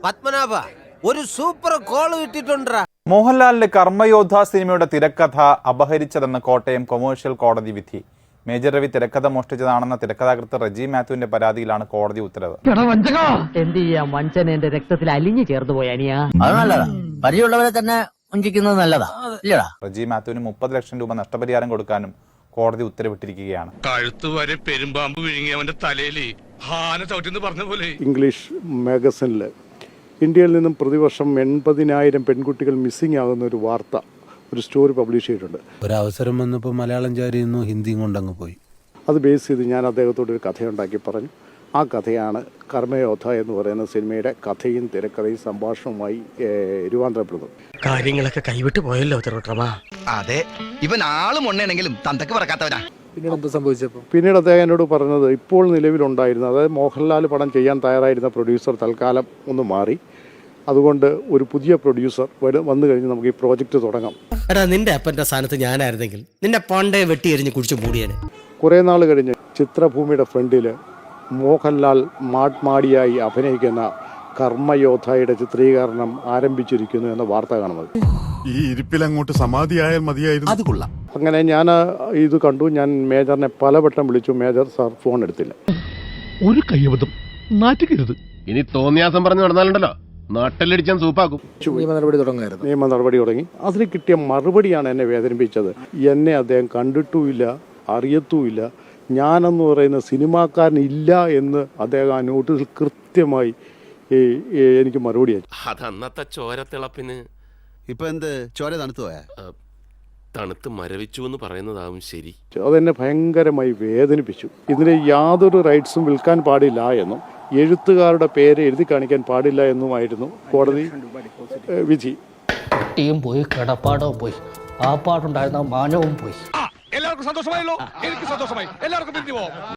പത്മനാഭ ഒരു super call കിട്ടിട്ടുണ്ടാ. മോഹൻലാലിന്റെ കർമ്മയോദ്ധ സിനിമയുടെ തിരക്കഥ അപഹരിച്ചതെന്ന് കോട്ടയം കൊമേഴ്ഷ്യൽ കോടതി വിധി. മേജർ രവി തിരക്കഥ മോഷ്ടിച്ചതാണെന്ന തിരക്കഥാകൃത്ത് റെജി മാത്യുവിന്റെ പരാതിയിലാണ് കോടതി ഉത്തരവ്. എന്ത് ചെയ്യാം, വഞ്ചന എന്റെ രക്തത്തിൽ അലിഞ്ഞു ചേർന്ന് പോയ അനിയാ. അത് നല്ലതാ, പരിചയമുള്ളവരെ തന്നെ വഞ്ചിക്കുന്നത് നല്ലതാ, ഇല്ലടാ. റെജി മാത്യുവിന് 30 ലക്ഷം രൂപ നഷ്ടപരിഹാരം കൊടുക്കാനും കോടതി ഉത്തരവിട്ടിരിക്കുകയാണ്. കഴുത്ത് വരെ പെരുമ്പാമ്പ് വിഴുങ്ങി അവന്റെ തലയിൽ ഹാന ചവിട്ടിന്ന് പറഞ്ഞ പോലെ. ഇംഗ്ലീഷ് മാഗസിനിൽ ഇന്ത്യയിൽ നിന്നും പ്രതിവർഷം 80,000 പെൺകുട്ടികൾ മിസ്സിംഗ് ആകുന്ന ഒരു വാർത്ത, ഒരു സ്റ്റോറി പബ്ലിഷ് ചെയ്തിട്ടുണ്ട്. ഒരവസരം വന്നപ്പോൾ മലയാളം ചാരിയുന്നു, ഹിന്ദിയും കൊണ്ടങ്ങ് പോയി. അത് ബേസ് ചെയ്ത് ഞാൻ അദ്ദേഹത്തോട് ഒരു കഥയുണ്ടാക്കി പറഞ്ഞു. ആ കഥയാണ് കർമ്മയോദ്ധ എന്ന് പറയുന്ന സിനിമയുടെ കഥയും തിരക്കഥയും സംഭാഷണവുമായി രൂപാന്തരപ്പെടുന്നത്. കാര്യങ്ങളൊക്കെ കൈവിട്ട് പോയല്ലോ ചെറുട്ടമാ. അതെ, ഇവൻ ആളും ഉണ്ണയാണെങ്കിലും തന്തക്ക് പറക്കാത്തവനാ. പിന്നീട് അദ്ദേഹം എന്നോട് പറഞ്ഞത്, ഇപ്പോൾ നിലവിലുണ്ടായിരുന്ന, അതായത് മോഹൻലാൽ പടം ചെയ്യാൻ തയ്യാറായിരുന്ന പ്രൊഡ്യൂസർ തൽക്കാലം ഒന്ന് മാറി, അതുകൊണ്ട് ഒരു പുതിയ പ്രൊഡ്യൂസർ വന്നു കഴിഞ്ഞ് നമുക്ക് ഈ പ്രോജക്റ്റ് തുടങ്ങാം. എടാ, നിന്റെ അപ്പന്റെ സ്ഥാനത്ത് ഞാനായിരുന്നെങ്കിൽ നിന്നെ പണ്ടേ വെട്ടി എറിഞ്ഞ് കുടിച്ചു മൂടിയേനെ. കുറേ നാൾ കഴിഞ്ഞ് ചിത്രഭൂമിയുടെ ഫ്രണ്ടിൽ മോഹൻലാൽ മാടിയായി അഭിനയിക്കുന്ന കർമ്മയോദ്ധയുടെ ചിത്രീകരണം ആരംഭിച്ചിരിക്കുന്നു എന്ന വാർത്ത കാണുന്നത്. ഈ ഇരിപ്പിൽ അങ്ങോട്ട് സമാധിയായാൽ മതിയായിരുന്നു. അത് കൊള്ളാം. അങ്ങനെ ഞാൻ ഇത് കണ്ടു. ഞാൻ മേജറിനെ പലവട്ടം വിളിച്ചു. മേജർ സാർ ഫോൺ എടുത്തില്ല. ഒരു കയ്യബദ്ധം നാറ്റുകരുത്. ഇനി തോന്നിയാസം പറഞ്ഞു നടന്നാലുണ്ടല്ലോ നാട്ടിലടിച്ചാൻ സൂപ്പാക്കും. നിയമ നടപടി തുടങ്ങി. അതിന് കിട്ടിയ മറുപടിയാണ് എന്നെ വേദനിപ്പിച്ചത്. എന്നെ അദ്ദേഹം കണ്ടിട്ടുമില്ല, അറിയത്തുമില്ല. ഞാനെന്ന് പറയുന്ന സിനിമാക്കാരനില്ല എന്ന് അദ്ദേഹം ആ നോട്ടീസിൽ കൃത്യമായി എനിക്ക് മറുപടി അയച്ചു. അതന്നത്തെ ചോരത്തിളപ്പിന് ഇപ്പൊ എന്ത് ചോര തണുത്തു പോയാ? തണുത്ത് മരവിച്ചു എന്ന് പറയുന്നതാവും ശരി. അതെന്നെ ഭയങ്കരമായി വേദനിപ്പിച്ചു. ഇതിന് യാതൊരു റൈറ്റ്സും വിൽക്കാൻ പാടില്ല എന്നും എഴുത്തുകാരുടെ പേര് എഴുതി കാണിക്കാൻ പാടില്ല എന്നുമായിരുന്നു കോടതി വിധി. കുട്ടിയും പോയി, കിടപ്പാടവും പോയി, ആ പാടുണ്ടായിരുന്ന മാനവും പോയി. എല്ലാവർക്കും സന്തോഷമായല്ലോ. എനിക്ക് സന്തോഷമായി. എല്ലാവർക്കും പിരിഞ്ഞു പോവാം.